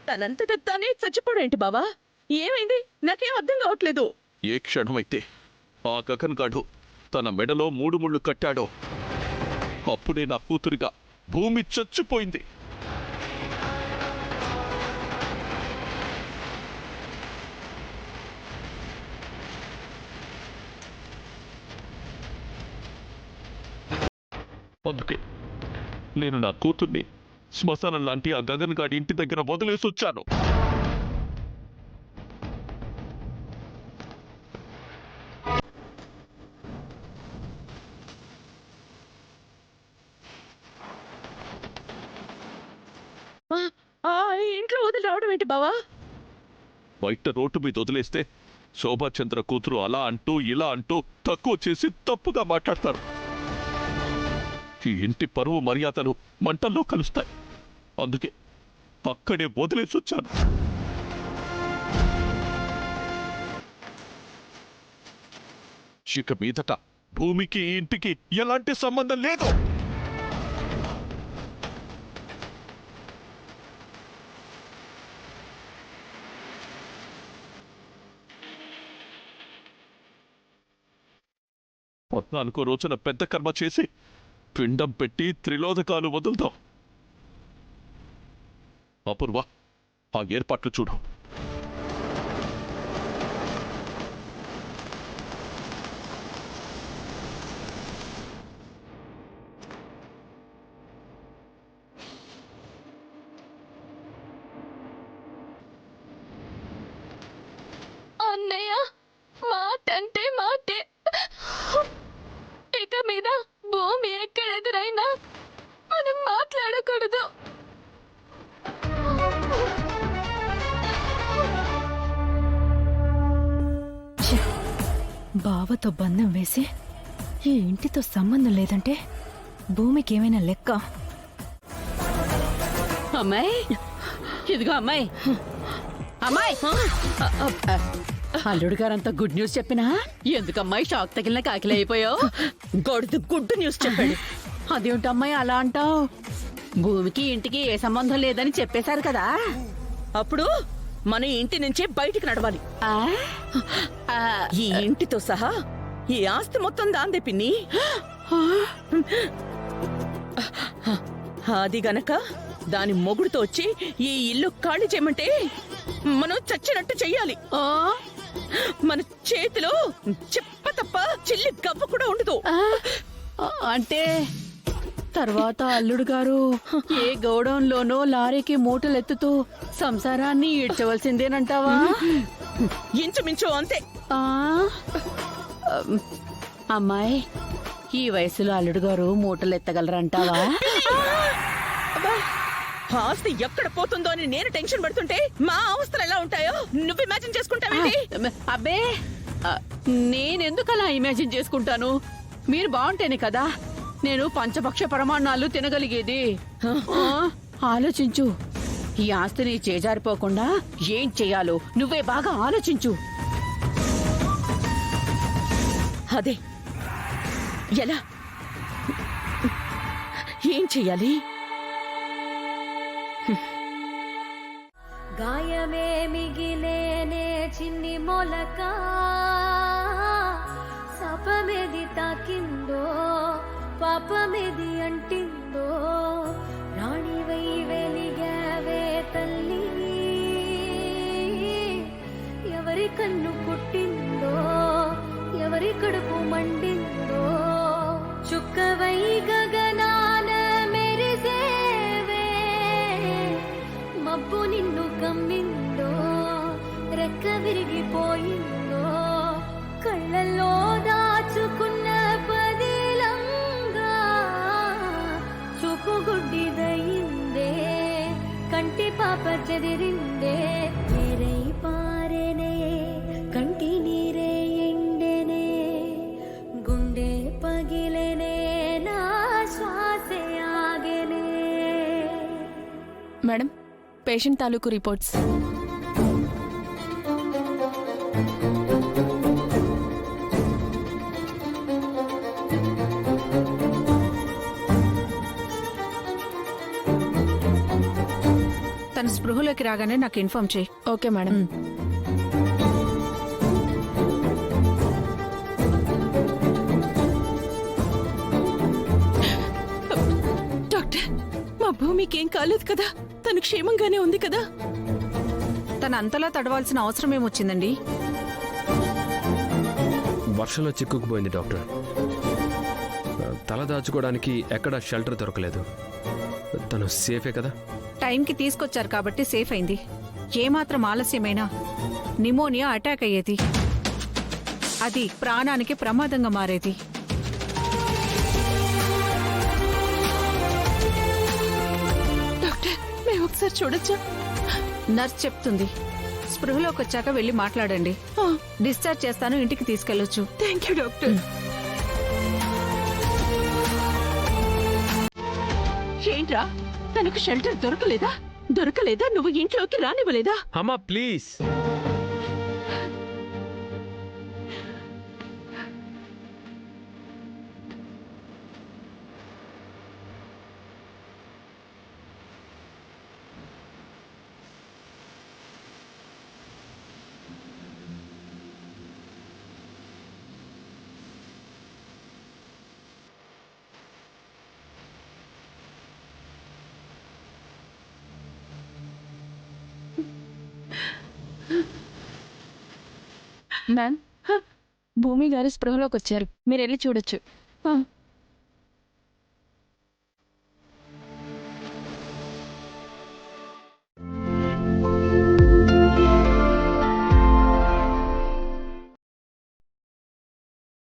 తనంతట తానే చచ్చిపోడేంటి బావా? ఏమైంది? నాకేం అర్థం కావట్లేదు. ఏ క్షణమైతే ఆ గగన్ గాడు తన మెడలో 3 ముళ్ళు కట్టాడో అప్పుడే నా కూతురిగా భూమి చచ్చిపోయింది. అందుకే నేను నా కూతుర్ని శ్మశానం లాంటి ఆ గగన్ గాడి ఇంటి దగ్గర వదిలేసి వచ్చాను. ఆ ఇంట్లో వదిలి రావడం ఏంటి బావా? బయట రోడ్డు మీద వదిలేస్తే శోభాచంద్ర కూతురు అలా అంటూ ఇలా అంటూ తక్కువ చేసి తప్పుగా మాట్లాడతారు. ఈ ఇంటి పరువు మర్యాదలు మంటల్లో కలుస్తాయి. అందుకే అక్కడే వదిలేసి వచ్చాను. ఇక మీదట భూమికి ఇంటికి ఎలాంటి సంబంధం లేదు. పద్నాలుగో రోజున పెద్ద కర్మ చేసి పిండం పెట్టి త్రిలోదకాలు వదులుదాం. అపూర్వ, ఆ ఏర్పాట్లు చూడు. అన్నయ్య మాటంటే మాటే. ఇక మీద భూమి ఎక్కడ ఎదురైనా మనం మాట్లాడకూడదు. బావతో బంధం వేసి ఈ ఇంటితో సంబంధం లేదంటే భూమికి ఏమైనా లెక్క? అమ్మాయి, ఇదిగో అమ్మాయి. అమ్మాయి, అల్లుడు గారంతా గుడ్ న్యూస్ చెప్పినా ఎందుకమ్మాయి షాక్ తగిలిన కాకిలే అయిపోయావు? గుడ్ న్యూస్ చెప్పాడు. అదేంటమ్మాయి అలా అంటావు? భూమికి ఇంటికి ఏ సంబంధం లేదని చెప్పేశారు కదా. అప్పుడు మన ఇంటి నుంచే బయటికి నడవాలి. ఈ ఇంటితో సహా ఈ ఆస్తి మొత్తం దాందే పిన్ని. అది గనక దాని మొగుడుతో వచ్చి ఈ ఇల్లు ఖాళీ చేయమంటే మనం చచ్చినట్టు చెయ్యాలి. మన చేతిలో చెప్ప తప్ప చిల్లి గవ్వ కూడా ఉండదు. అంటే తర్వాత అల్లుడు గారు ఏ గౌడంలోనో లారీకి మూటలెత్తుతూ సంసారాన్ని ఈడ్చవలసిందేనంటావా? ఇంచుమించు అంతే. అమ్మాయి, ఈ వయసులో అల్లుడు గారు మూటలెత్తగలరంటావా? ఆస్తి ఎక్కడ పోతుందో అని నేను టెన్షన్ పడుతుంటే మా అవస్థలు ఎలా ఉంటాయో నువ్వు ఇమాజిన్ చేసుకుంటావేంటి? అబ్బే, నేనెందుకు అలా ఇమాజిన్ చేసుకుంటాను? మీరు బాగుంటేనే కదా నేను పంచపక్ష ప్రమాణాలు తినగలిగేది. ఆలోచించు. ఈ ఆస్తిని చేజారిపోకుండా ఏం చెయ్యాలో నువ్వే బాగా ఆలోచించు. అదే ఎలా? ఏం చెయ్యాలి? గాయమే మిగిలేనే చిన్ని మొలక, సపమెది తాకిందో పాపమెది అంటిందో, రాణివై వెలిగావే తల్లి, ఎవరి కన్ను పుట్టిందో ఎవరి కడుపు మండిందో, చుక్కవై గగనాన మెరిసేవే, మబ్బు నిన్ను కమ్మిందో రెక్క విరిగిపోయిందో, కళ్ళల్లో దాచుకున్న పదిలంగా చూపు గుడ్డిదయిందే, కంటి పాప చెదిరిందే, నీరై పారేనే కంటి నీరే ఎండెనే, గుండె పగిలేనే నా శ్వాసే ఆగెనే. మేడం, పేషెంట్ తాలూకు రిపోర్ట్స్. తన స్పృహలోకి రాగానే నాకు ఇన్ఫార్మ్ చేయి. Okay madam. డాక్టర్, మా భూమికి ఏం కాలేదు కదా? తను క్షేమంగానే ఉంది కదా? తన అంతలా తడవాల్సిన అవసరం ఏమొచ్చిందండి? వర్షంలో చిక్కుకుపోయింది డాక్టర్. తల దాచుకోవడానికి ఎక్కడ షెల్టర్ దొరకలేదు. తను సేఫే కదా? టైంకి తీసుకొచ్చారు కాబట్టి సేఫ్ అయింది. ఏమాత్రం ఆలస్యమైనా నిమోనియా అటాక్ అయ్యేది. అది ప్రాణానికి ప్రమాదంగా మారేది. డాక్టర్, మేము ఒకసారి చూడొచ్చా? నర్స్ చెప్తుంది. స్పృహలోకి వచ్చాక వెళ్ళి మాట్లాడండి. డిశ్చార్జ్ చేస్తాను, ఇంటికి తీసుకెళ్లొచ్చు. Thank you doctor. ఏంట్రా, తనకు షెల్టర్ దొరకలేదా? నువ్వు ఇంట్లోకి రానివ్వలేదా? అమ్మా ప్లీజ్. మ్యామ్, భూమి గారు స్పృహలోకి వచ్చారు. మీరు వెళ్ళి చూడొచ్చు.